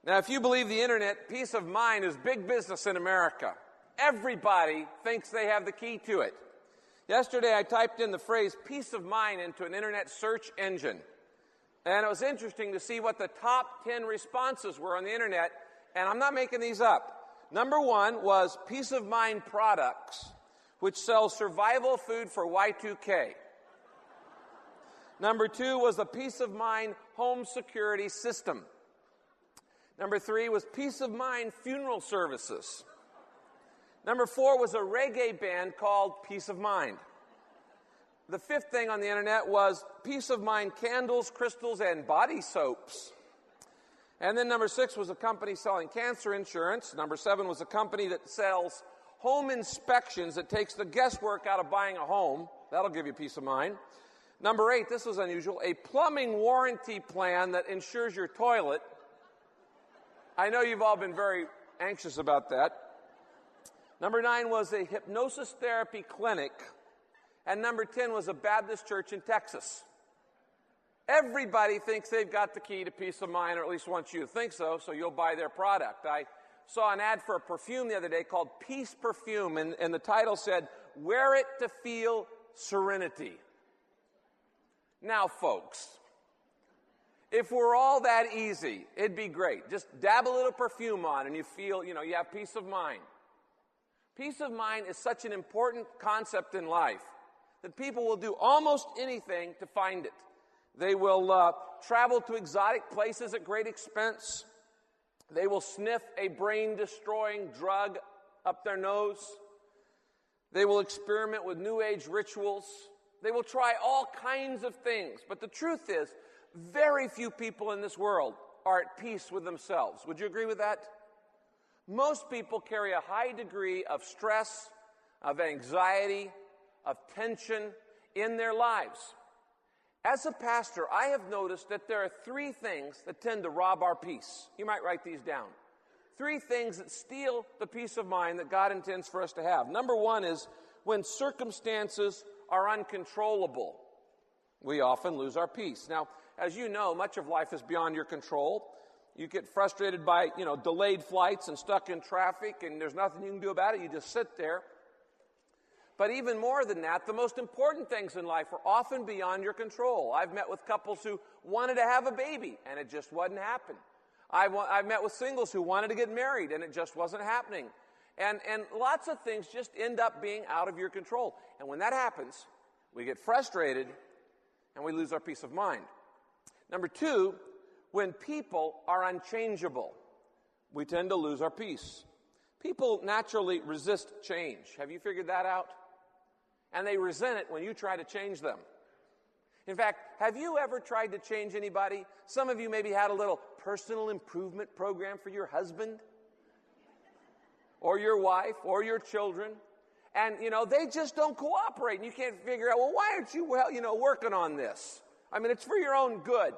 Now, if you believe the internet, peace of mind is big business in America. Everybody thinks they have the key to it. Yesterday, I typed in the phrase peace of mind into an internet search engine. And it was interesting to see what the top 10 responses were on the internet. And I'm not making these up. Number one was Peace of Mind Products, which sells survival food for Y2K. Number two was the Peace of Mind Home Security System. Number three was Peace of Mind Funeral Services. Number four was a reggae band called Peace of Mind. The fifth thing on the internet was Peace of Mind candles, crystals, and body soaps. And then number six was a company selling cancer insurance. Number seven was a company that sells home inspections that takes the guesswork out of buying a home. That'll give you peace of mind. Number eight, this was unusual, a plumbing warranty plan that insures your toilet. I know you've all been very anxious about that. Number nine was a hypnosis therapy clinic. And number 10 was a Baptist church in Texas. Everybody thinks they've got the key to peace of mind, or at least wants you to think so you'll buy their product. I saw an ad for a perfume the other day called Peace Perfume, and the title said, "Wear it to feel serenity." Now, folks, if we're all that easy, it'd be great. Just dab a little perfume on and you feel, you have peace of mind. Peace of mind is such an important concept in life that people will do almost anything to find it. They will travel to exotic places at great expense. They will sniff a brain-destroying drug up their nose. They will experiment with New Age rituals. They will try all kinds of things. But the truth is, very few people in this world are at peace with themselves. Would you agree with that? Most people carry a high degree of stress, of anxiety, of tension in their lives. As a pastor, I have noticed that there are three things that tend to rob our peace. You might write these down. Three things that steal the peace of mind that God intends for us to have. Number one is when circumstances are uncontrollable, we often lose our peace. Now, as you know, much of life is beyond your control. You get frustrated by, delayed flights and stuck in traffic, and there's nothing you can do about it. You just sit there. But even more than that, the most important things in life are often beyond your control. I've met with couples who wanted to have a baby, and it just wasn't happening. I've met with singles who wanted to get married, and it just wasn't happening. And lots of things just end up being out of your control. And when that happens, we get frustrated, and we lose our peace of mind. Number two, when people are unchangeable, we tend to lose our peace. People naturally resist change. Have you figured that out? And they resent it when you try to change them. In fact, have you ever tried to change anybody? Some of you maybe had a little personal improvement program for your husband or your wife or your children. And, they just don't cooperate. And you can't figure out, well, why aren't you, working on this? I mean, it's for your own good.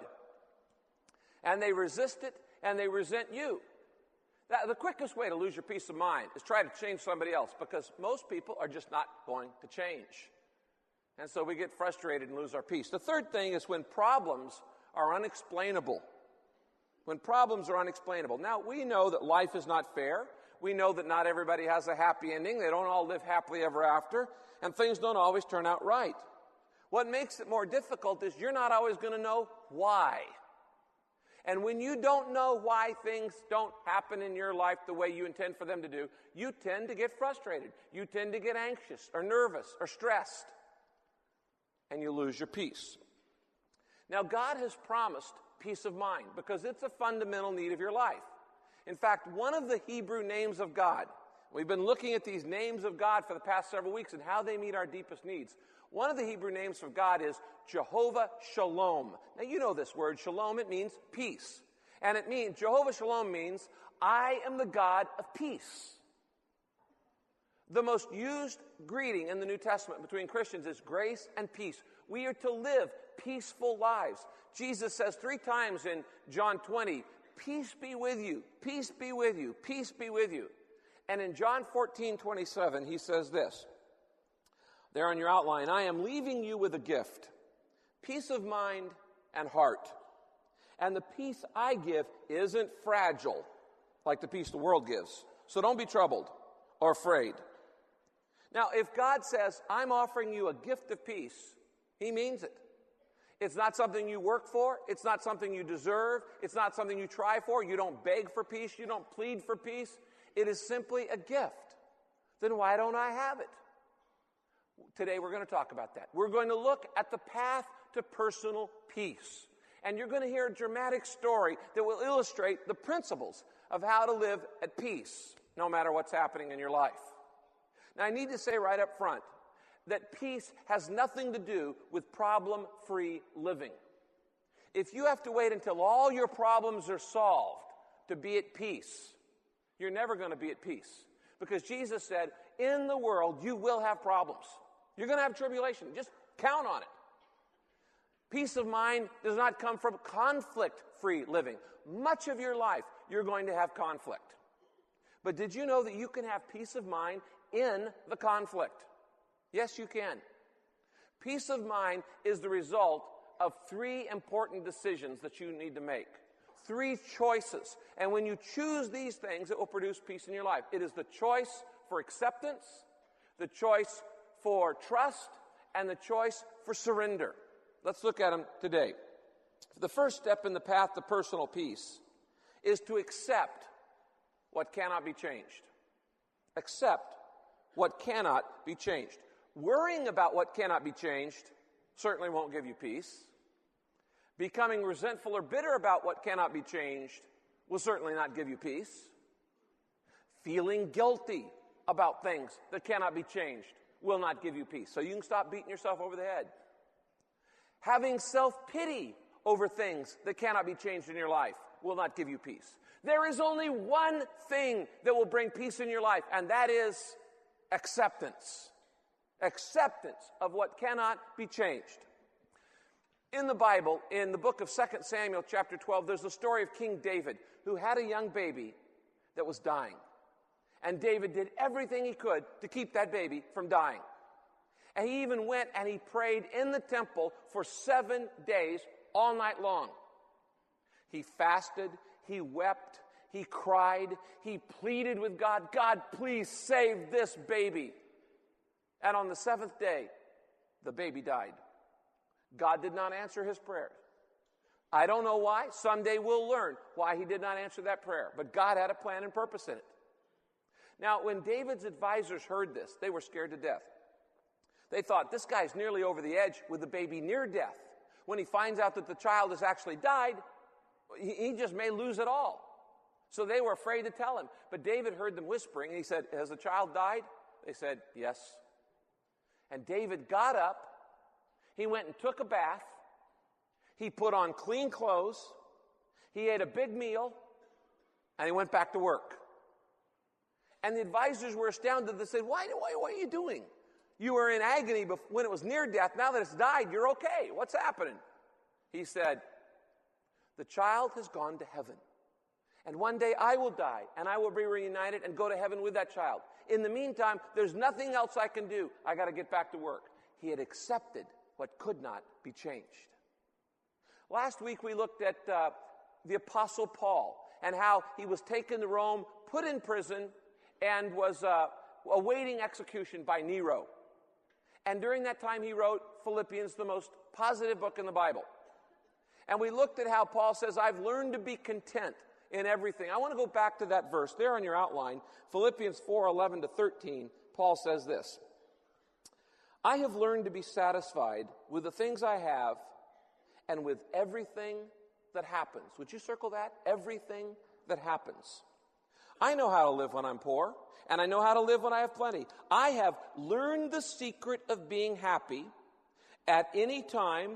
And they resist it, and they resent you. The quickest way to lose your peace of mind is try to change somebody else, because most people are just not going to change. And so we get frustrated and lose our peace. The third thing is when problems are unexplainable. When problems are unexplainable. Now, we know that life is not fair. We know that not everybody has a happy ending. They don't all live happily ever after. And things don't always turn out right. What makes it more difficult is you're not always going to know why. And when you don't know why things don't happen in your life the way you intend for them to do, you tend to get frustrated. You tend to get anxious or nervous or stressed. And you lose your peace. Now, God has promised peace of mind because it's a fundamental need of your life. In fact, one of the Hebrew names of God, we've been looking at these names of God for the past several weeks and how they meet our deepest needs. One of the Hebrew names of God is Jehovah Shalom. Now, you know this word, shalom, it means peace. And Jehovah Shalom means, I am the God of peace. The most used greeting in the New Testament between Christians is grace and peace. We are to live peaceful lives. Jesus says 3 times in John 20, peace be with you, peace be with you, peace be with you. And in John 14:27, he says this, there on your outline, I am leaving you with a gift, peace of mind and heart. And the peace I give isn't fragile like the peace the world gives. So don't be troubled or afraid. Now, if God says, I'm offering you a gift of peace, he means it. It's not something you work for. It's not something you deserve. It's not something you try for. You don't beg for peace. You don't plead for peace. It is simply a gift. Then why don't I have it? Today we're going to talk about that. We're going to look at the path to personal peace. And you're going to hear a dramatic story that will illustrate the principles of how to live at peace, no matter what's happening in your life. Now, I need to say right up front that peace has nothing to do with problem-free living. If you have to wait until all your problems are solved to be at peace, you're never going to be at peace. Because Jesus said, in the world, you will have problems. You're going to have tribulation. Just count on it. Peace of mind does not come from conflict-free living. Much of your life, you're going to have conflict. But did you know that you can have peace of mind in the conflict? Yes, you can. Peace of mind is the result of 3 important decisions that you need to make. 3 choices. And when you choose these things, it will produce peace in your life. It is the choice for acceptance, the choice for trust, and the choice for surrender. Let's look at them today. The first step in the path to personal peace is to accept what cannot be changed. Accept what cannot be changed. Worrying about what cannot be changed certainly won't give you peace. Becoming resentful or bitter about what cannot be changed will certainly not give you peace. Feeling guilty about things that cannot be changed will not give you peace. So you can stop beating yourself over the head. Having self-pity over things that cannot be changed in your life will not give you peace. There is only one thing that will bring peace in your life, and that is acceptance. Acceptance of what cannot be changed. In the Bible, in the book of 2 Samuel chapter 12, there's the story of King David, who had a young baby that was dying. And David did everything he could to keep that baby from dying. And he even went and he prayed in the temple for 7 days, all night long. He fasted, he wept, he cried, he pleaded with God, God, please save this baby. And on the 7th day, the baby died. God did not answer his prayers. I don't know why. Someday we'll learn why he did not answer that prayer. But God had a plan and purpose in it. Now, when David's advisors heard this, they were scared to death. They thought, this guy's nearly over the edge with the baby near death. When he finds out that the child has actually died, he just may lose it all. So they were afraid to tell him. But David heard them whispering, and he said, has the child died? They said, yes. And David got up. He went and took a bath. He put on clean clothes. He ate a big meal. And he went back to work. And the advisors were astounded. They said, what are you doing? You were in agony when it was near death. Now that it's died, you're okay. What's happening? He said, the child has gone to heaven. And one day I will die, and I will be reunited and go to heaven with that child. In the meantime, there's nothing else I can do. I got to get back to work. He had accepted what could not be changed. Last week we looked at the Apostle Paul and how he was taken to Rome, put in prison, and was awaiting execution by Nero. And during that time he wrote Philippians, the most positive book in the Bible. And we looked at how Paul says, I've learned to be content in everything. I want to go back to that verse there on your outline, Philippians 4:11-13. Paul says this, I have learned to be satisfied with the things I have and with everything that happens. Would you circle that? Everything that happens. I know how to live when I'm poor, and I know how to live when I have plenty. I have learned the secret of being happy at any time,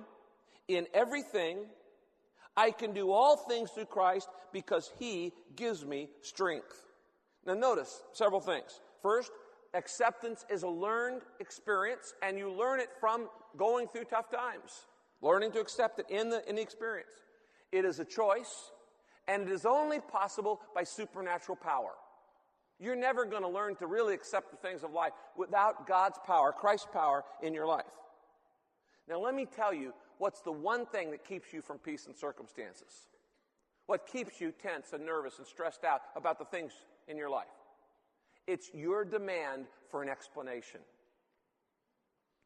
in everything. I can do all things through Christ because he gives me strength. Now notice several things. First, acceptance is a learned experience, and you learn it from going through tough times. Learning to accept it in the experience. It is a choice, and it is only possible by supernatural power. You're never going to learn to really accept the things of life without God's power, Christ's power in your life. Now let me tell you what's the one thing that keeps you from peace in circumstances? What keeps you tense and nervous and stressed out about the things in your life? It's your demand for an explanation.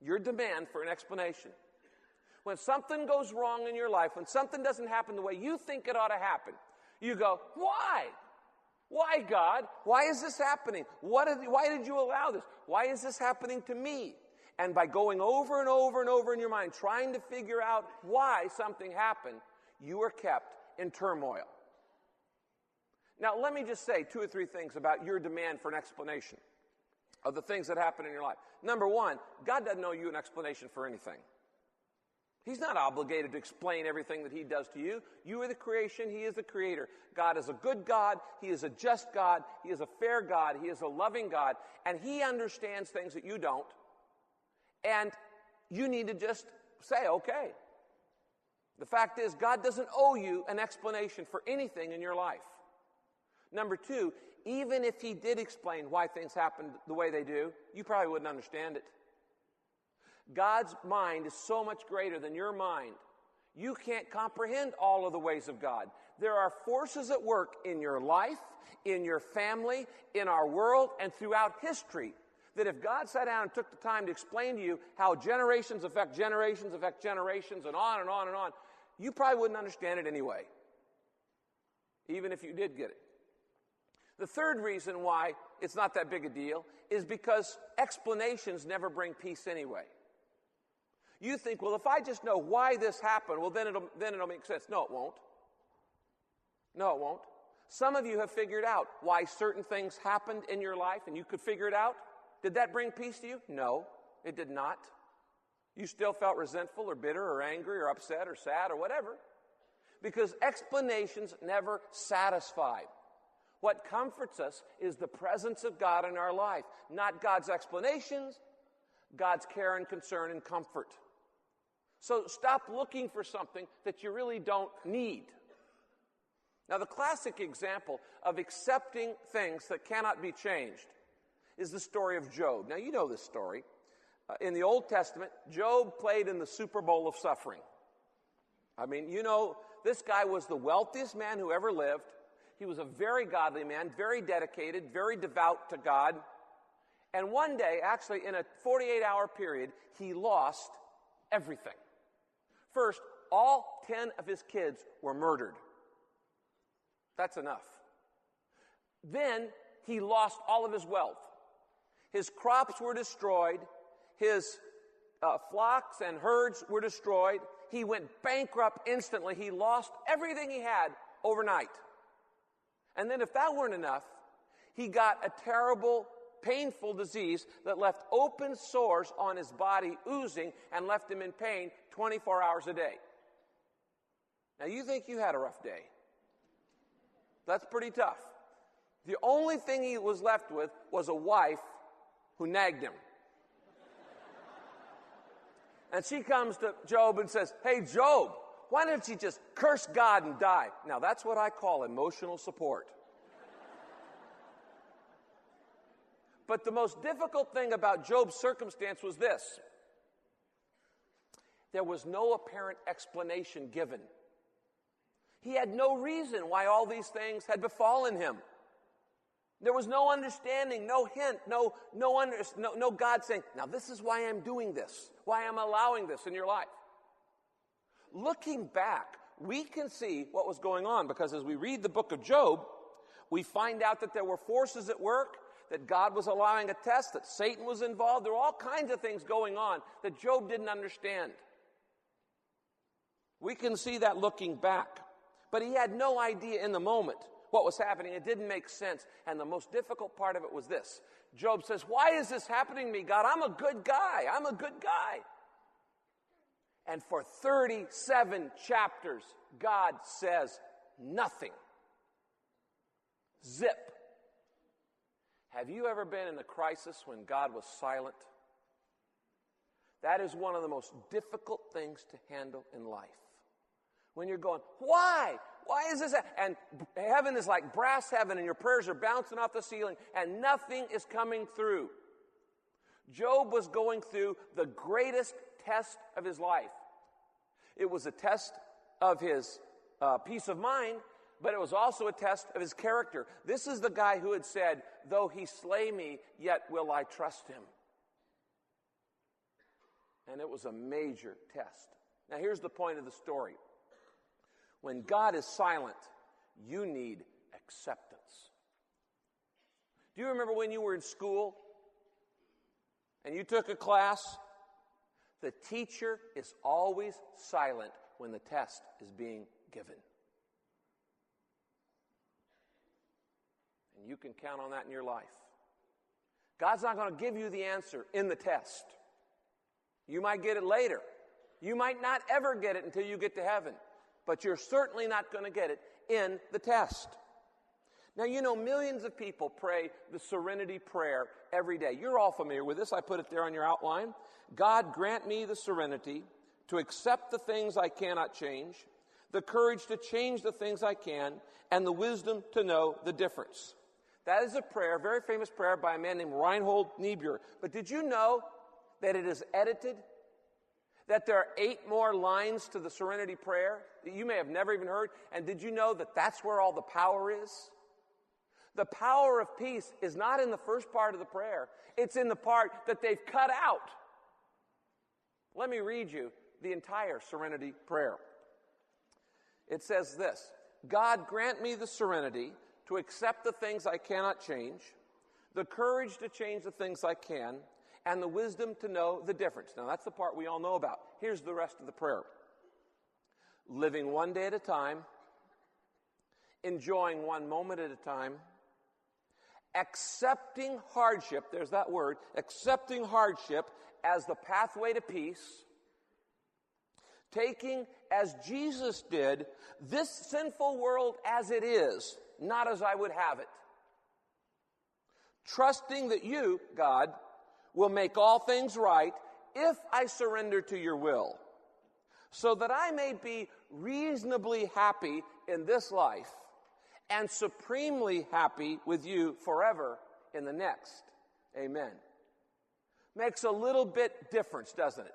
Your demand for an explanation. When something goes wrong in your life, when something doesn't happen the way you think it ought to happen, you go, why? Why, God? Why is this happening? Why did you allow this? Why is this happening to me? And by going over and over and over in your mind, trying to figure out why something happened, you are kept in turmoil. Now, let me just say 2 or 3 things about your demand for an explanation of the things that happen in your life. Number one, God doesn't owe you an explanation for anything. He's not obligated to explain everything that he does to you. You are the creation. He is the creator. God is a good God. He is a just God. He is a fair God. He is a loving God. And he understands things that you don't. And you need to just say, okay. The fact is, God doesn't owe you an explanation for anything in your life. Number 2, even if he did explain why things happen the way they do, you probably wouldn't understand it. God's mind is so much greater than your mind. You can't comprehend all of the ways of God. There are forces at work in your life, in your family, in our world, and throughout history that if God sat down and took the time to explain to you how generations affect generations, and on and on and on, you probably wouldn't understand it anyway, even if you did get it. The third reason why it's not that big a deal is because explanations never bring peace anyway. You think, well, if I just know why this happened, well, then it'll make sense. No, it won't. No, it won't. Some of you have figured out why certain things happened in your life, and you could figure it out. Did that bring peace to you? No, it did not. You still felt resentful or bitter or angry or upset or sad or whatever, because explanations never satisfy. What comforts us is the presence of God in our life, not God's explanations, God's care and concern and comfort. So stop looking for something that you really don't need. Now, the classic example of accepting things that cannot be changed is the story of Job. Now, you know this story. In the Old Testament, Job played in the Super Bowl of suffering. I mean, you know, this guy was the wealthiest man who ever lived. He was a very godly man, very dedicated, very devout to God. And one day, actually in a 48-hour period, he lost everything. First, all 10 of his kids were murdered. That's enough. Then he lost all of his wealth. His crops were destroyed. His flocks and herds were destroyed. He went bankrupt instantly. He lost everything he had overnight. And then if that weren't enough, he got a terrible, painful disease that left open sores on his body oozing and left him in pain 24 hours a day. Now, you think you had a rough day. That's pretty tough. The only thing he was left with was a wife who nagged him. And she comes to Job and says, "Hey, Job, why don't you just curse God and die?" Now, that's what I call emotional support. But the most difficult thing about Job's circumstance was this. There was no apparent explanation given. He had no reason why all these things had befallen him. There was no understanding, no hint, no God saying, now this is why I'm doing this, why I'm allowing this in your life. Looking back, we can see what was going on, because as we read the book of Job, we find out that there were forces at work, that God was allowing a test, that Satan was involved. There were all kinds of things going on that Job didn't understand. We can see that looking back. But he had no idea in the moment what was happening. It didn't make sense. And the most difficult part of it was this. Job says, "Why is this happening to me, God? I'm a good guy. I'm a good guy." And for 37 chapters, God says nothing. Zip. Have you ever been in a crisis when God was silent? That is one of the most difficult things to handle in life. When you're going, why? Why is this? And heaven is like brass heaven, and your prayers are bouncing off the ceiling, and nothing is coming through. Job was going through the greatest test of his life. It was a test of his peace of mind, but it was also a test of his character. This is the guy who had said, though he slay me, yet will I trust him. And it was a major test. Now here's the point of the story. When God is silent, you need acceptance. Do you remember when you were in school and you took a class? The teacher is always silent when the test is being given. And you can count on that in your life. God's not going to give you the answer in the test. You might get it later. You might not ever get it until you get to heaven. But you're certainly not going to get it in the test. Now, you know, millions of people pray the Serenity Prayer every day. You're all familiar with this. I put it there on your outline. God, grant me the serenity to accept the things I cannot change, the courage to change the things I can, and the wisdom to know the difference. That is a prayer, a very famous prayer by a man named Reinhold Niebuhr. But did you know that it is edited? That there are 8 more lines to the Serenity Prayer that you may have never even heard? And did you know that that's where all the power is? The power of peace is not in the first part of the prayer. It's in the part that they've cut out. Let me read you the entire Serenity Prayer. It says this: God, grant me the serenity to accept the things I cannot change, the courage to change the things I can, and the wisdom to know the difference. Now, that's the part we all know about. Here's the rest of the prayer. Living one day at a time, enjoying one moment at a time, accepting hardship, there's that word, accepting hardship as the pathway to peace, taking, as Jesus did, this sinful world as it is, not as I would have it, trusting that you, God, will make all things right if I surrender to your will, so that I may be reasonably happy in this life and supremely happy with you forever in the next. Amen. Makes a little bit difference, doesn't it?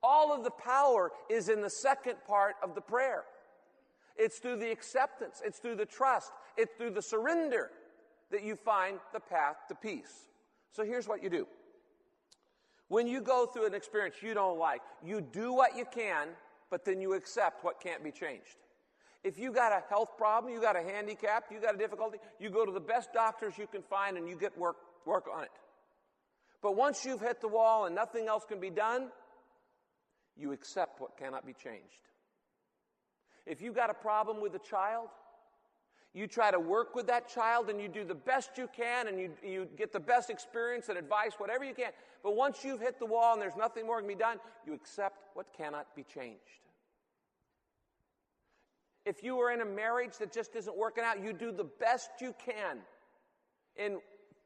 All of the power is in the second part of the prayer. It's through the acceptance, it's through the trust, it's through the surrender that you find the path to peace. So here's what you do. When you go through an experience you don't like, you do what you can, but then you accept what can't be changed. If you got a health problem, you got a handicap, you got a difficulty, you go to the best doctors you can find and you get work on it. But once you've hit the wall and nothing else can be done, you accept what cannot be changed. If you've got a problem with a child, you try to work with that child and you do the best you can and you get the best experience and advice, whatever you can. But once you've hit the wall and there's nothing more can be done, you accept what cannot be changed. If you are in a marriage that just isn't working out, you do the best you can in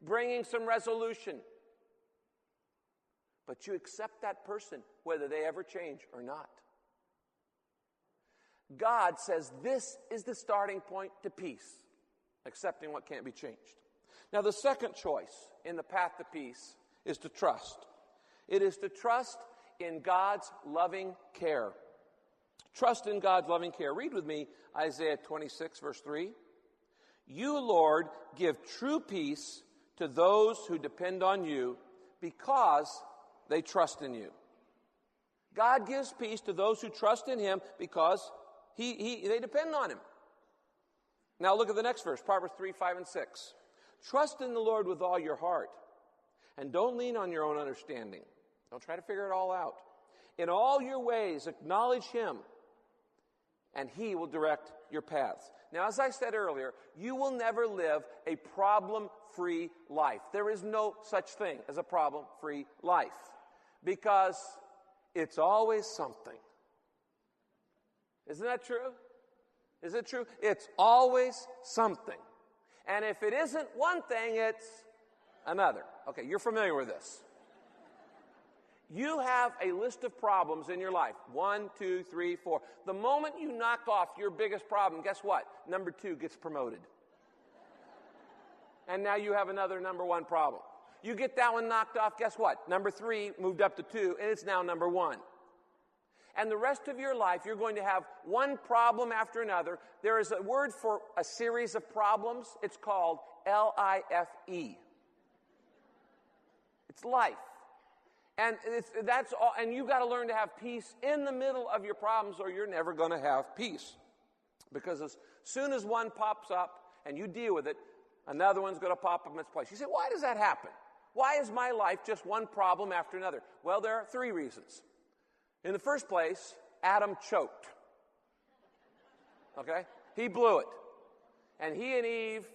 bringing some resolution. But you accept that person, whether they ever change or not. God says this is the starting point to peace, accepting what can't be changed. Now, the second choice in the path to peace is to trust. It is to trust in God's loving care. Trust in God's loving care. Read with me Isaiah 26, verse 3. You, Lord, give true peace to those who depend on you because they trust in you. God gives peace to those who trust in him because they depend on him. Now look at the next verse, Proverbs 3, 5, and 6. Trust in the Lord with all your heart, and don't lean on your own understanding. Don't try to figure it all out. In all your ways, acknowledge him, and he will direct your paths. Now, as I said earlier, you will never live a problem-free life. There is no such thing as a problem-free life, because it's always something. Isn't that true? Is it true? It's always something. And if it isn't one thing, it's another. Okay, you're familiar with this. You have a list of problems in your life. 1, 2, 3, 4. The moment you knock off your biggest problem, guess what? Number 2 gets promoted. And now you have another number 1 problem. You get that one knocked off, guess what? Number 3 moved up to 2, and it's now number 1. And the rest of your life, you're going to have one problem after another. There is a word for a series of problems. It's called L-I-F-E. It's life. And that's all. And you've got to learn to have peace in the middle of your problems, or you're never going to have peace. Because as soon as one pops up and you deal with it, another one's going to pop up in its place. You say, why does that happen? Why is my life just one problem after another? Well, there are three reasons. In the first place, Adam choked. Okay? He blew it. And he and Eve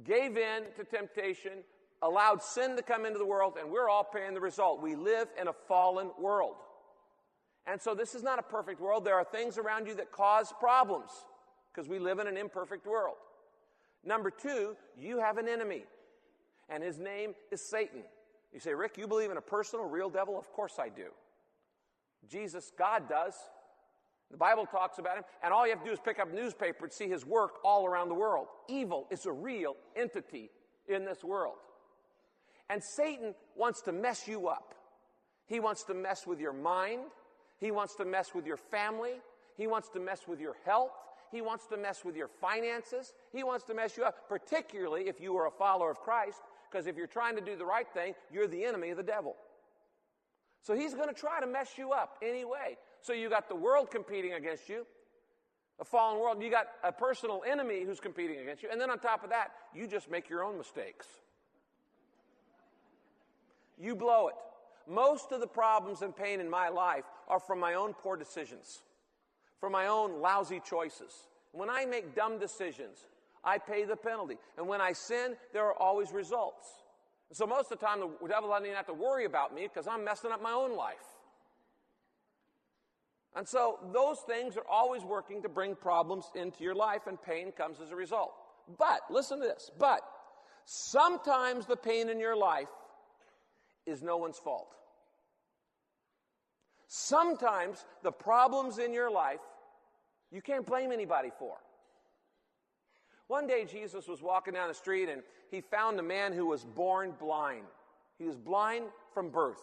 gave in to temptation, allowed sin to come into the world, and we're all paying the result. We live in a fallen world. And so this is not a perfect world. There are things around you that cause problems because we live in an imperfect world. Number two, you have an enemy, and his name is Satan. You say, Rick, you believe in a personal, real devil? Of course I do. Jesus, God does. The Bible talks about him, and all you have to do is pick up a newspaper and see his work all around the world. Evil is a real entity in this world. And Satan wants to mess you up. He wants to mess with your mind. He wants to mess with your family. He wants to mess with your health. He wants to mess with your finances. He wants to mess you up, particularly if you are a follower of Christ, because if you're trying to do the right thing, you're the enemy of the devil. So he's going to try to mess you up anyway. So you got the world competing against you, a fallen world. You got a personal enemy who's competing against you. And then on top of that, you just make your own mistakes. You blow it. Most of the problems and pain in my life are from my own poor decisions, from my own lousy choices. When I make dumb decisions, I pay the penalty. And when I sin, there are always results. So most of the time, the devil doesn't even have to worry about me because I'm messing up my own life. And so those things are always working to bring problems into your life, and pain comes as a result. But, listen to this, but sometimes the pain in your life is no one's fault. Sometimes the problems in your life, you can't blame anybody for. One day Jesus was walking down the street and he found a man who was born blind. He was blind from birth.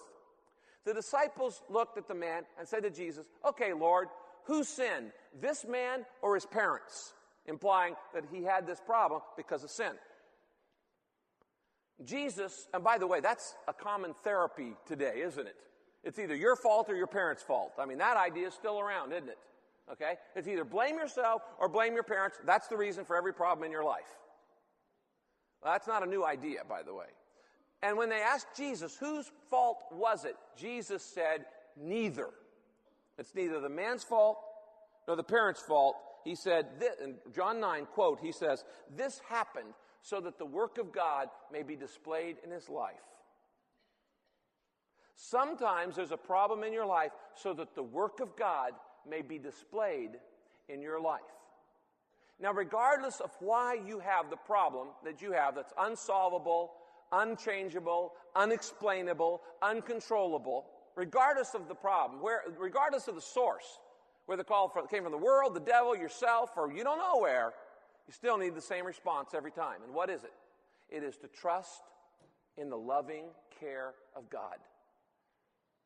The disciples looked at the man and said to Jesus, okay, Lord, who sinned, this man or his parents? Implying that he had this problem because of sin. Jesus, and by the way, that's a common therapy today, isn't it? It's either your fault or your parents' fault. I mean, that idea is still around, isn't it? Okay? It's either blame yourself or blame your parents. That's the reason for every problem in your life. Well, that's not a new idea, by the way. And when they asked Jesus, whose fault was it? Jesus said, neither. It's neither the man's fault nor the parent's fault. He said, in John 9, quote, he says, this happened so that the work of God may be displayed in his life. Sometimes there's a problem in your life so that the work of God may be displayed in your life. Now, regardless of why you have the problem that you have that's unsolvable, unchangeable, unexplainable, uncontrollable, regardless of the problem, regardless of the source, whether the call came from the world, the devil, yourself, or you don't know where, you still need the same response every time. And what is it? It is to trust in the loving care of God.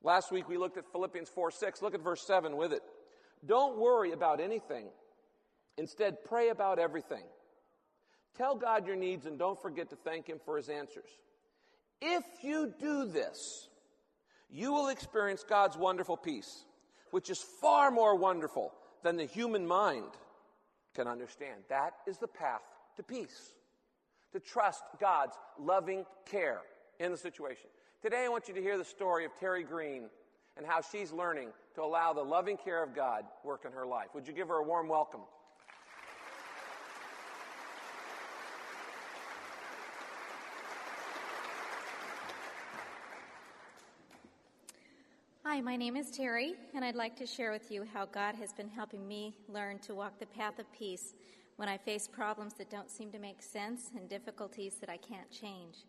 Last week we looked at Philippians 4:6. Look at verse 7 with it. Don't worry about anything. Instead, pray about everything. Tell God your needs and don't forget to thank him for his answers. If you do this, you will experience God's wonderful peace, which is far more wonderful than the human mind can understand. That is the path to peace, to trust God's loving care in the situation. Today I want you to hear the story of Terry Green and how she's learning to allow the loving care of God work in her life. Would you give her a warm welcome? Hi, my name is Terry, and I'd like to share with you how God has been helping me learn to walk the path of peace when I face problems that don't seem to make sense and difficulties that I can't change.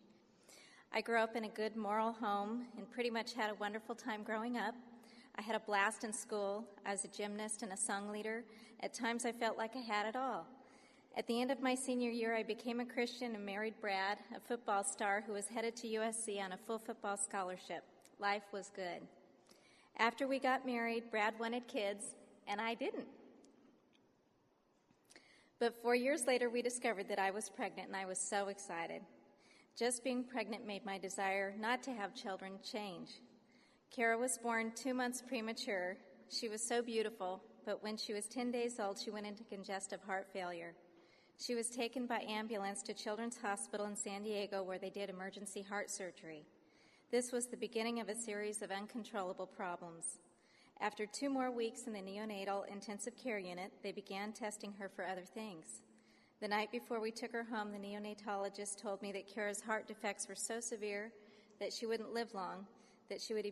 I grew up in a good moral home and pretty much had a wonderful time growing up. I had a blast in school. I was a gymnast and a song leader. At times I felt like I had it all. At the end of my senior year, I became a Christian and married Brad, a football star who was headed to USC on a full football scholarship. Life was good. After we got married, Brad wanted kids, and I didn't. But 4 years later, we discovered that I was pregnant, and I was so excited. Just being pregnant made my desire not to have children change. Kara was born 2 months premature. She was so beautiful, but when she was 10 days old, she went into congestive heart failure. She was taken by ambulance to Children's Hospital in San Diego, where they did emergency heart surgery. This was the beginning of a series of uncontrollable problems. After 2 more weeks in the neonatal intensive care unit, they began testing her for other things. The night before we took her home, the neonatologist told me that Kara's heart defects were so severe that she wouldn't live long, that she would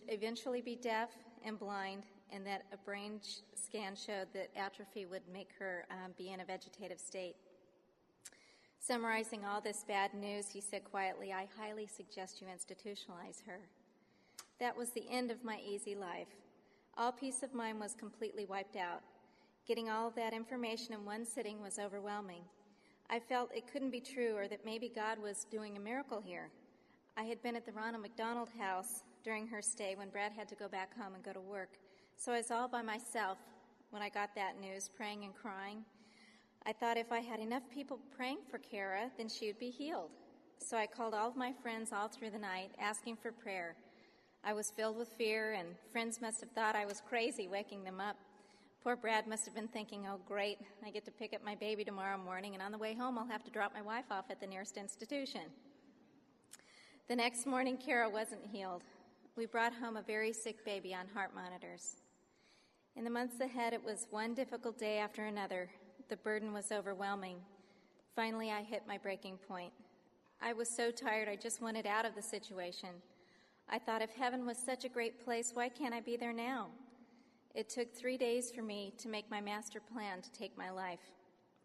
eventually be deaf and blind, and that a brain scan showed that atrophy would make her be in a vegetative state. Summarizing all this bad news, he said quietly, "I highly suggest you institutionalize her." That was the end of my easy life. All peace of mind was completely wiped out. Getting all of that information in one sitting was overwhelming. I felt it couldn't be true, or that maybe God was doing a miracle here. I had been at the Ronald McDonald House during her stay when Brad had to go back home and go to work, so I was all by myself when I got that news, praying and crying. I thought if I had enough people praying for Kara, then she would be healed. So I called all of my friends all through the night, asking for prayer. I was filled with fear, and friends must have thought I was crazy waking them up. Poor Brad must have been thinking, "Oh, great, I get to pick up my baby tomorrow morning, and on the way home I'll have to drop my wife off at the nearest institution." The next morning, Kara wasn't healed. We brought home a very sick baby on heart monitors. In the months ahead, it was one difficult day after another. The burden was overwhelming. Finally, I hit my breaking point. I was so tired, I just wanted out of the situation. I thought, if heaven was such a great place, why can't I be there now? It took 3 days for me to make my master plan to take my life.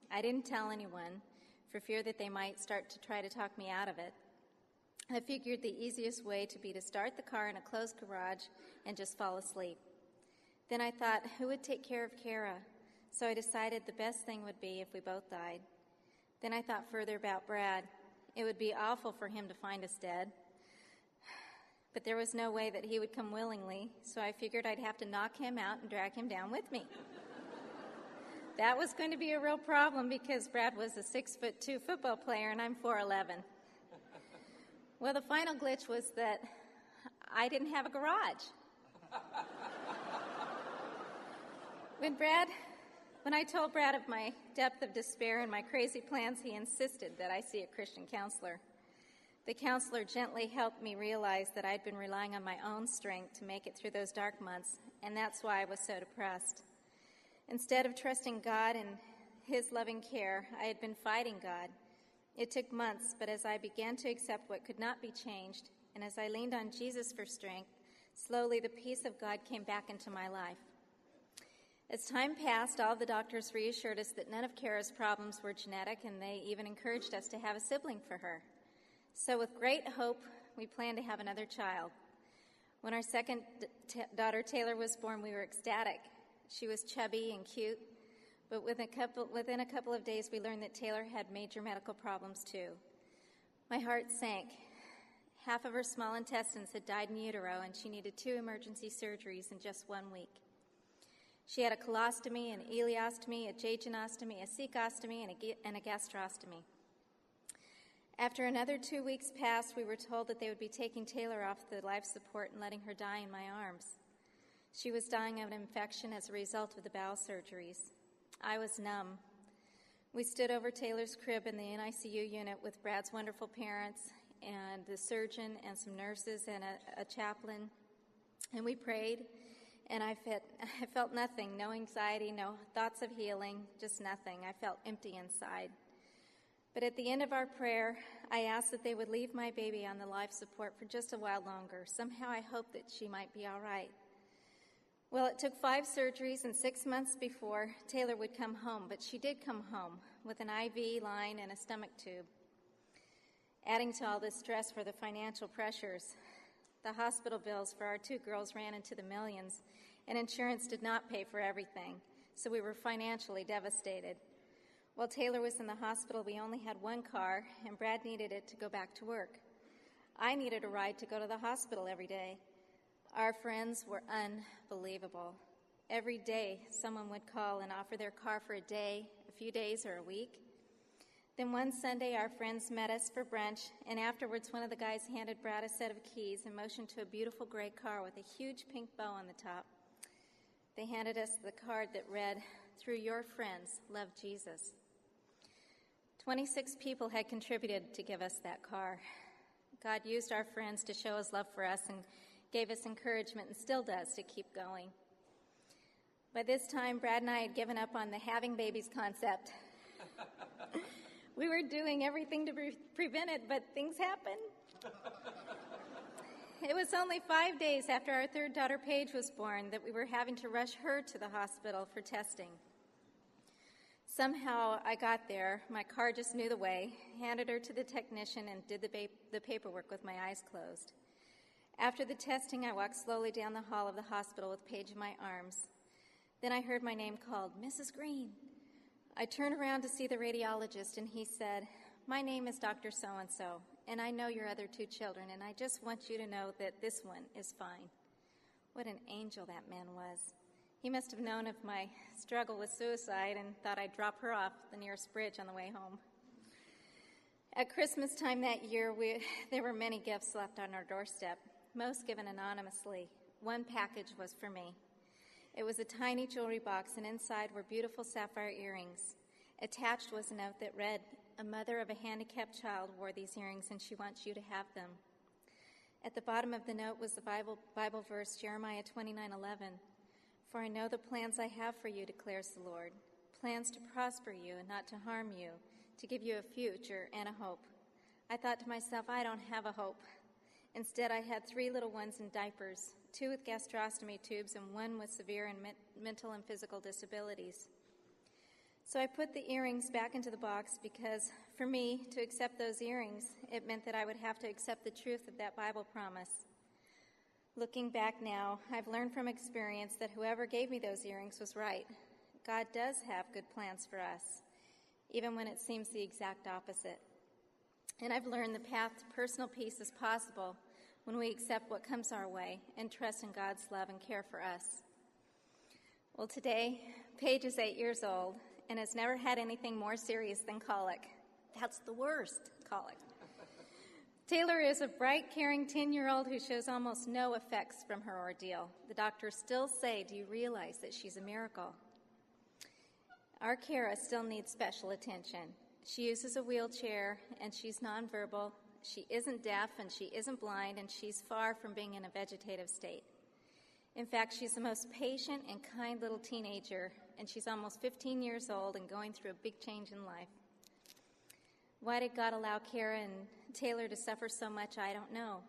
I didn't tell anyone, for fear that they might start to try to talk me out of it. I figured the easiest way to be to start the car in a closed garage and just fall asleep. Then I thought, who would take care of Kara? So I decided the best thing would be if we both died. Then I thought further about Brad. It would be awful for him to find us dead. But there was no way that he would come willingly, so I figured I'd have to knock him out and drag him down with me. That was going to be a real problem because Brad was a 6'2" football player and I'm 4'11". Well, the final glitch was that I didn't have a garage. When I told Brad of my depth of despair and my crazy plans, he insisted that I see a Christian counselor. The counselor gently helped me realize that I'd been relying on my own strength to make it through those dark months, and that's why I was so depressed. Instead of trusting God and His loving care, I had been fighting God. It took months, but as I began to accept what could not be changed, and as I leaned on Jesus for strength, slowly the peace of God came back into my life. As time passed, all the doctors reassured us that none of Kara's problems were genetic, and they even encouraged us to have a sibling for her. So with great hope, we planned to have another child. When our second daughter, Taylor, was born, we were ecstatic. She was chubby and cute, but within a couple of days, we learned that Taylor had major medical problems too. My heart sank. Half of her small intestines had died in utero, and she needed 2 emergency surgeries in just 1 week. She had a colostomy, an ileostomy, a jejunostomy, a cecostomy, and a gastrostomy. After another 2 weeks passed, we were told that they would be taking Taylor off the life support and letting her die in my arms. She was dying of an infection as a result of the bowel surgeries. I was numb. We stood over Taylor's crib in the NICU unit with Brad's wonderful parents and the surgeon and some nurses and a chaplain, and we prayed, and I felt nothing, no anxiety, no thoughts of healing, just nothing. I felt empty inside. But at the end of our prayer, I asked that they would leave my baby on the life support for just a while longer. Somehow I hoped that she might be all right. Well, it took 5 surgeries and 6 months before Taylor would come home, but she did come home with an IV line and a stomach tube. Adding to all this stress were the financial pressures. The hospital bills for our 2 girls ran into the millions, and insurance did not pay for everything, so we were financially devastated. While Taylor was in the hospital, we only had 1 car, and Brad needed it to go back to work. I needed a ride to go to the hospital every day. Our friends were unbelievable. Every day, someone would call and offer their car for a day, a few days, or a week. Then one Sunday, our friends met us for brunch, and afterwards, one of the guys handed Brad a set of keys and motioned to a beautiful gray car with a huge pink bow on the top. They handed us the card that read, "Through your friends, love Jesus." 26 people had contributed to give us that car. God used our friends to show his love for us and gave us encouragement, and still does, to keep going. By this time, Brad and I had given up on the having babies concept. We were doing everything to prevent it, but things happened. It was only 5 days after our third daughter, Paige, was born that we were having to rush her to the hospital for testing. Somehow I got there, my car just knew the way, handed her to the technician, and did the paperwork with my eyes closed. After the testing, I walked slowly down the hall of the hospital with Paige in my arms. Then I heard my name called, "Mrs. Green." I turned around to see the radiologist, and he said, "My name is Dr. So-and-so, and I know your other 2 children, and I just want you to know that this one is fine." What an angel that man was. He must have known of my struggle with suicide and thought I'd drop her off the nearest bridge on the way home. At Christmas time that year, there were many gifts left on our doorstep, most given anonymously. One package was for me. It was a tiny jewelry box, and inside were beautiful sapphire earrings. Attached was a note that read, "A mother of a handicapped child wore these earrings, and she wants you to have them." At the bottom of the note was the Bible verse, Jeremiah 29:11. "For I know the plans I have for you, declares the Lord, plans to prosper you and not to harm you, to give you a future and a hope." I thought to myself, I don't have a hope. Instead, I had 3 little ones in diapers, 2 with gastrostomy tubes, and 1 with severe and mental and physical disabilities. So I put the earrings back into the box because, for me, to accept those earrings, it meant that I would have to accept the truth of that Bible promise. Looking back now, I've learned from experience that whoever gave me those earrings was right. God does have good plans for us, even when it seems the exact opposite. And I've learned the path to personal peace is possible when we accept what comes our way and trust in God's love and care for us. Well, today, Paige is 8 years old and has never had anything more serious than colic. That's the worst, colic. Taylor is a bright, caring 10-year-old who shows almost no effects from her ordeal. The doctors still say, "Do you realize that she's a miracle?" Our Kara still needs special attention. She uses a wheelchair, and she's nonverbal. She isn't deaf, and she isn't blind, and she's far from being in a vegetative state. In fact, she's the most patient and kind little teenager, and she's almost 15 years old and going through a big change in life. Why did God allow Kara and Taylor to suffer so much? I don't know.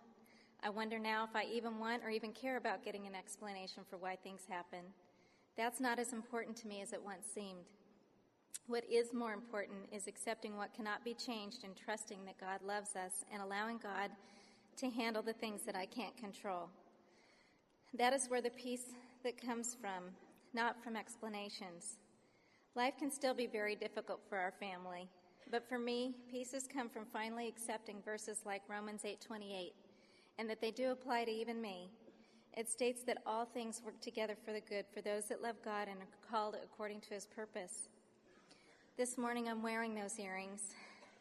I wonder now if I even want or even care about getting an explanation for why things happen. That's not as important to me as it once seemed. What is more important is accepting what cannot be changed and trusting that God loves us and allowing God to handle the things that I can't control. That is where the peace that comes from, not from explanations. Life can still be very difficult for our family. But for me, peace has come from finally accepting verses like Romans 8:28, and that they do apply to even me. It states that all things work together for the good for those that love God and are called according to his purpose. This morning I'm wearing those earrings,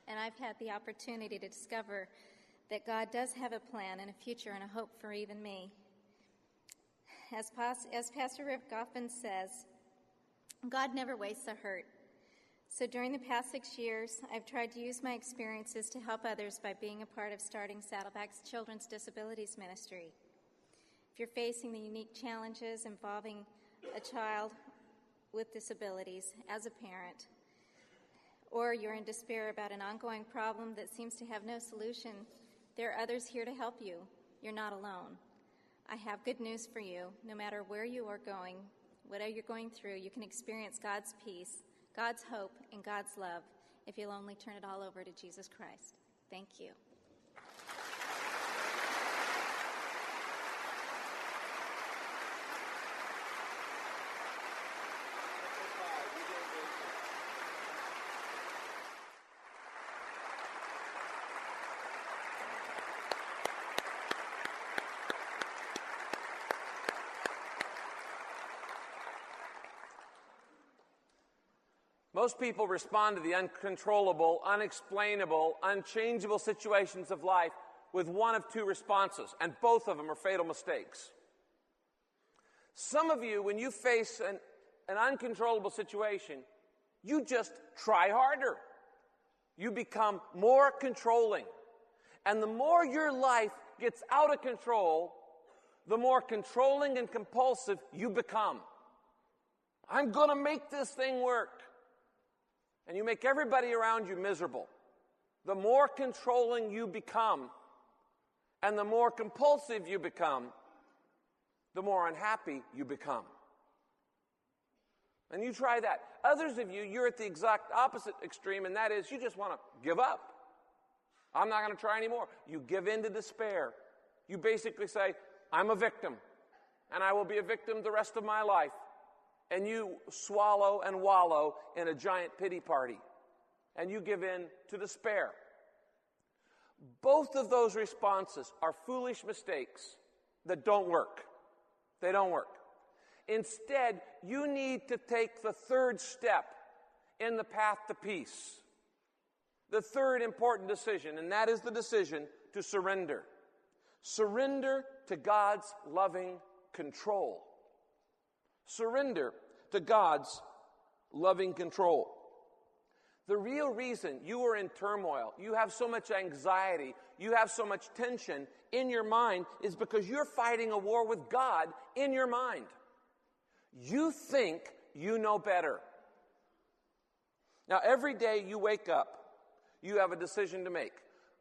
and I've had the opportunity to discover that God does have a plan and a future and a hope for even me. As Pastor Rick often says, God never wastes a hurt. So during the past 6 years, I've tried to use my experiences to help others by being a part of starting Saddleback's Children's Disabilities Ministry. If you're facing the unique challenges involving a child with disabilities as a parent, or you're in despair about an ongoing problem that seems to have no solution, there are others here to help you. You're not alone. I have good news for you. No matter where you are going, whatever you're going through, you can experience God's peace, God's hope, and God's love if you'll only turn it all over to Jesus Christ. Thank you. Most people respond to the uncontrollable, unexplainable, unchangeable situations of life with one of two responses, and both of them are fatal mistakes. Some of you, when you face an uncontrollable situation, you just try harder. You become more controlling. And the more your life gets out of control, the more controlling and compulsive you become. I'm going to make this thing work. And you make everybody around you miserable. The more controlling you become, and the more compulsive you become, the more unhappy you become. And you try that. Others of you, you're at the exact opposite extreme, and that is you just want to give up. I'm not going to try anymore. You give in to despair. You basically say, I'm a victim, and I will be a victim the rest of my life. And you swallow and wallow in a giant pity party, and you give in to despair. Both of those responses are foolish mistakes that don't work. They don't work. Instead, you need to take the third step in the path to peace. The third important decision, and that is the decision to surrender. Surrender to God's loving control. Surrender to God's loving control. The real reason you are in turmoil, you have so much anxiety, you have so much tension in your mind is because you're fighting a war with God in your mind. You think you know better. Now, every day you wake up, you have a decision to make.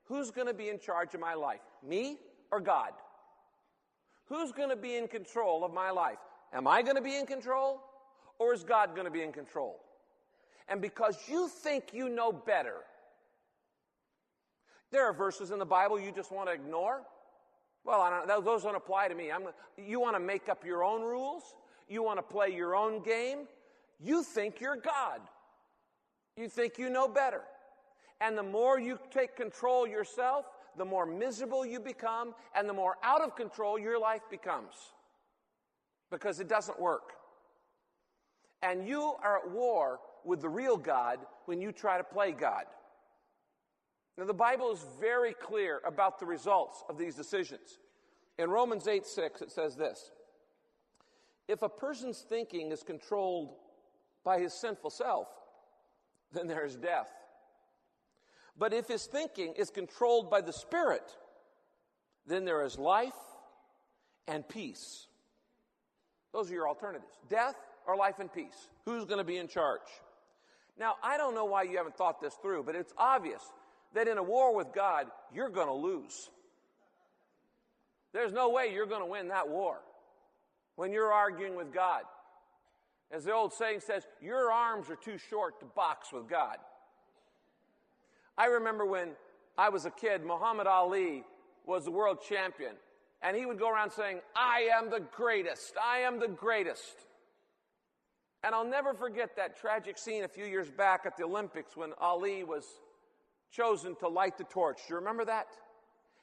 Who's going to be in charge of my life? Me or God? Who's going to be in control of my life? Am I going to be in control, or is God going to be in control? And because you think you know better, there are verses in the Bible you just want to ignore. Well, those don't apply to me. You want to make up your own rules? You want to play your own game? You think you're God. You think you know better. And the more you take control yourself, the more miserable you become, and the more out of control your life becomes. Because it doesn't work. And you are at war with the real God when you try to play God. Now, the Bible is very clear about the results of these decisions. In Romans 8:6, it says this: if a person's thinking is controlled by his sinful self, then there is death. But if his thinking is controlled by the Spirit, then there is life and peace. Those are your alternatives. Death or life and peace. Who's going to be in charge? Now, I don't know why you haven't thought this through, but it's obvious that in a war with God, you're going to lose. There's no way you're going to win that war when you're arguing with God. As the old saying says, your arms are too short to box with God. I remember when I was a kid, Muhammad Ali was the world champion, and he would go around saying, I am the greatest, I am the greatest. And I'll never forget that tragic scene a few years back at the Olympics when Ali was chosen to light the torch. Do you remember that?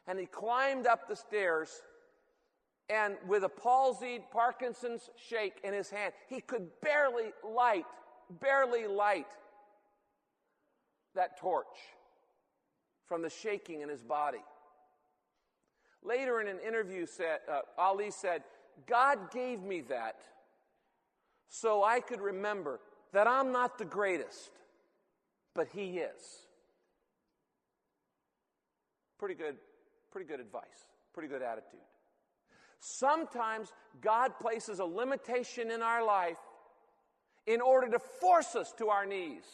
And he climbed up the stairs, and with a palsied Parkinson's shake in his hand, he could barely light that torch from the shaking in his body. Later in an interview, Ali said, God gave me that so I could remember that I'm not the greatest, but He is. Pretty good advice, pretty good attitude. Sometimes God places a limitation in our life in order to force us to our knees,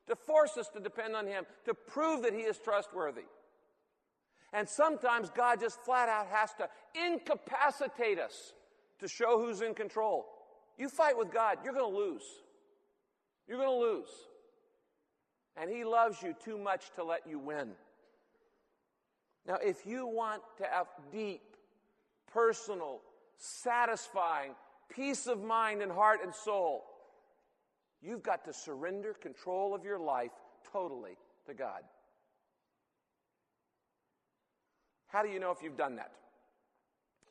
to force us to depend on Him, to prove that He is trustworthy. And sometimes God just flat out has to incapacitate us to show who's in control. You fight with God, you're going to lose. You're going to lose. And He loves you too much to let you win. Now, if you want to have deep, personal, satisfying peace of mind and heart and soul, you've got to surrender control of your life totally to God. How do you know if you've done that?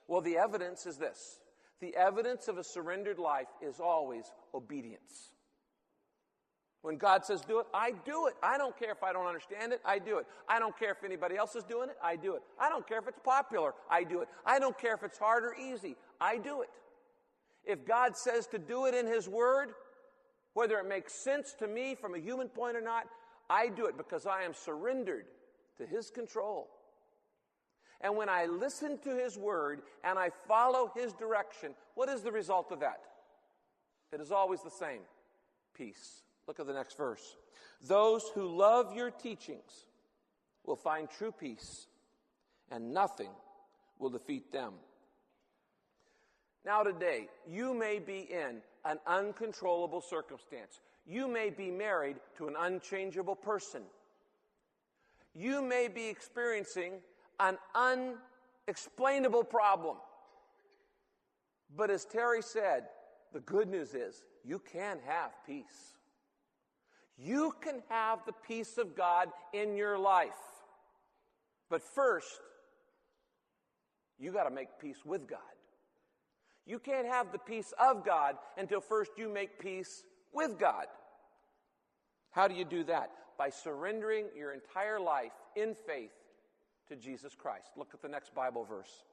Well, the evidence is this. The evidence of a surrendered life is always obedience. When God says do it, I do it. I don't care if I don't understand it, I do it. I don't care if anybody else is doing it, I do it. I don't care if it's popular, I do it. I don't care if it's hard or easy, I do it. If God says to do it in His Word, whether it makes sense to me from a human point or not, I do it because I am surrendered to His control. And when I listen to His Word and I follow His direction, what is the result of that? It is always the same: peace. Look at the next verse. Those who love your teachings will find true peace, and nothing will defeat them. Now today, you may be in an uncontrollable circumstance. You may be married to an unchangeable person. You may be experiencing an unexplainable problem. But as Terry said, the good news is you can have peace. You can have the peace of God in your life. But first, you got to make peace with God. You can't have the peace of God until first you make peace with God. How do you do that? By surrendering your entire life in faith to Jesus Christ. Look at the next Bible verse.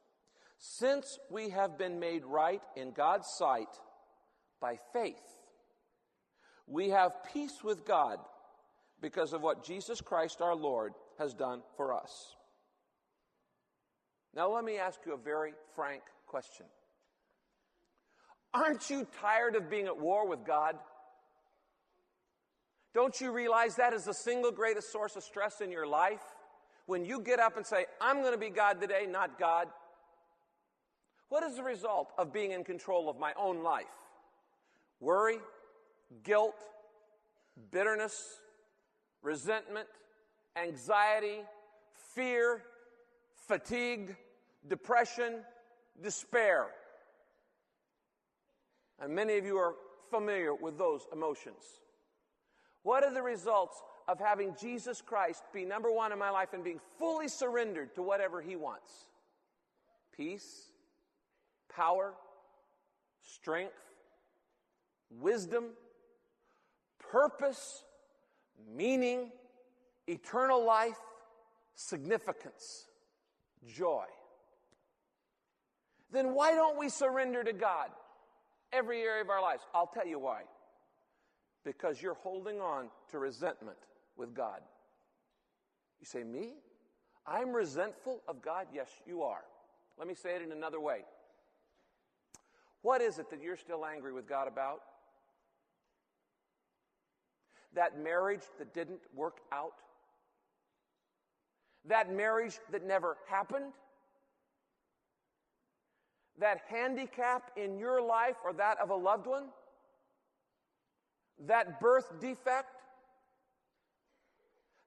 Since we have been made right in God's sight by faith, we have peace with God because of what Jesus Christ our Lord has done for us. Now let me ask you a very frank question. Aren't you tired of being at war with God? Don't you realize that is the single greatest source of stress in your life? When you get up and say, I'm going to be God today, not God. What is the result of being in control of my own life? Worry, guilt, bitterness, resentment, anxiety, fear, fatigue, depression, despair. And many of you are familiar with those emotions. What are the results of having Jesus Christ be number one in my life and being fully surrendered to whatever He wants? Peace, power, strength, wisdom, purpose, meaning, eternal life, significance, joy. Then why don't we surrender to God every area of our lives? I'll tell you why. Because you're holding on to resentment with God. You say, me? I'm resentful of God? Yes, you are. Let me say it in another way. What is it that you're still angry with God about? That marriage that didn't work out? That marriage that never happened? That handicap in your life or that of a loved one? That birth defect?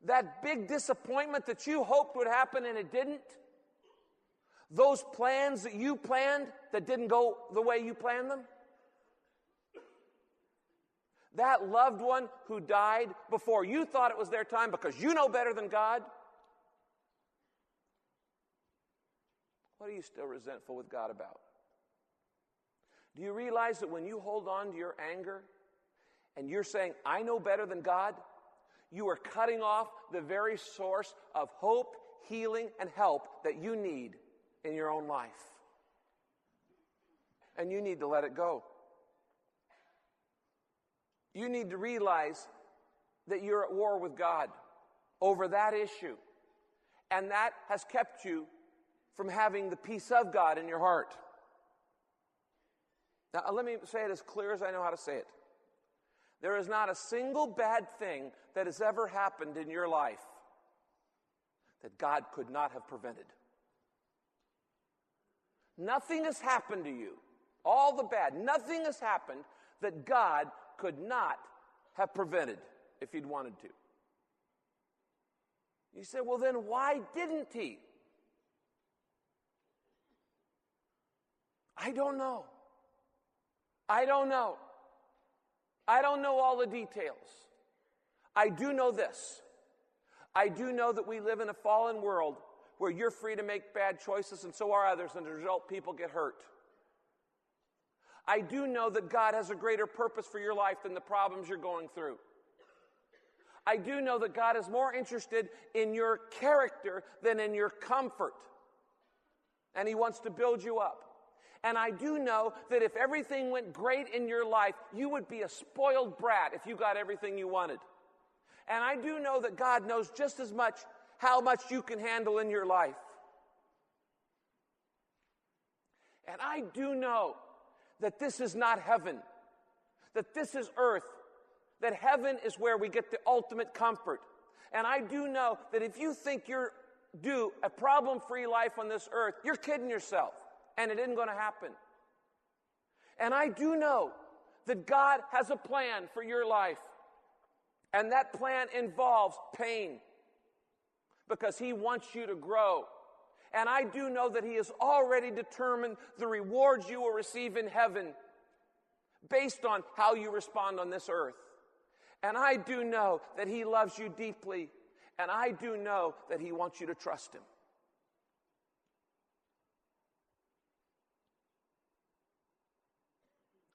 That big disappointment that you hoped would happen and it didn't? Those plans that you planned that didn't go the way you planned them? That loved one who died before you thought it was their time because you know better than God? What are you still resentful with God about? Do you realize that when you hold on to your anger and you're saying, I know better than God, you are cutting off the very source of hope, healing, and help that you need in your own life? And you need to let it go. You need to realize that you're at war with God over that issue. And that has kept you from having the peace of God in your heart. Now, let me say it as clear as I know how to say it. There is not a single bad thing that has ever happened in your life that God could not have prevented. Nothing has happened to you, all the bad, nothing has happened that God could not have prevented if He'd wanted to. You say, well, then why didn't He? I don't know. I don't know. I don't know all the details. I do know this. I do know that we live in a fallen world where you're free to make bad choices and so are others, and as a result, people get hurt. I do know that God has a greater purpose for your life than the problems you're going through. I do know that God is more interested in your character than in your comfort. And He wants to build you up. And I do know that if everything went great in your life, you would be a spoiled brat if you got everything you wanted. And I do know that God knows just as much how much you can handle in your life. And I do know that this is not heaven, that this is earth, that heaven is where we get the ultimate comfort. And I do know that if you think you're due a problem-free life on this earth, you're kidding yourself, and it isn't going to happen. And I do know that God has a plan for your life, and that plan involves pain, because He wants you to grow. And I do know that He has already determined the rewards you will receive in heaven based on how you respond on this earth. And I do know that He loves you deeply, and I do know that He wants you to trust Him.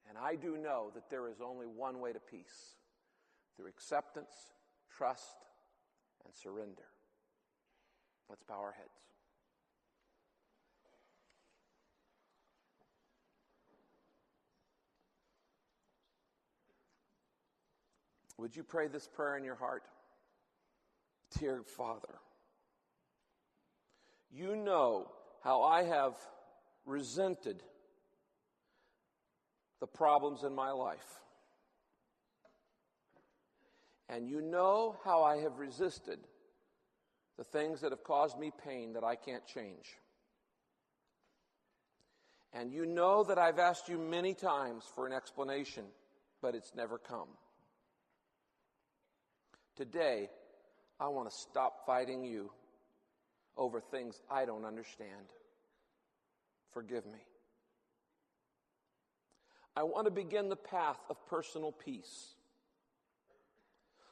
And I do know that there is only one way to peace, through acceptance, trust, and surrender. Let's bow our heads. Would you pray this prayer in your heart? Dear Father, you know how I have resented the problems in my life. And you know how I have resisted the things that have caused me pain that I can't change. And you know that I've asked you many times for an explanation, but it's never come. Today, I want to stop fighting you over things I don't understand. Forgive me. I want to begin the path of personal peace.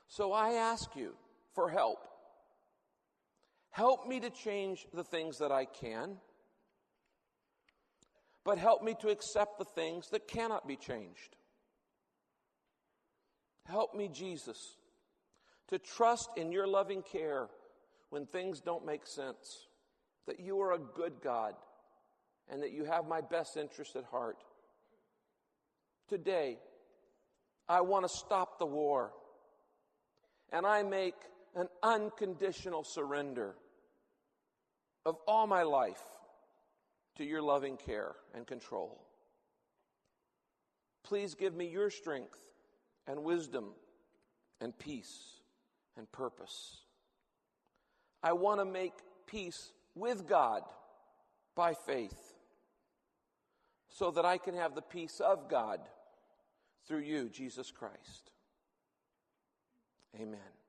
So I ask you for help. Help me to change the things that I can, but help me to accept the things that cannot be changed. Help me, Jesus, to trust in your loving care when things don't make sense, that you are a good God and that you have my best interest at heart. Today, I want to stop the war, and I make an unconditional surrender of all my life to your loving care and control. Please give me your strength and wisdom and peace and purpose. I want to make peace with God by faith so that I can have the peace of God through you, Jesus Christ. Amen.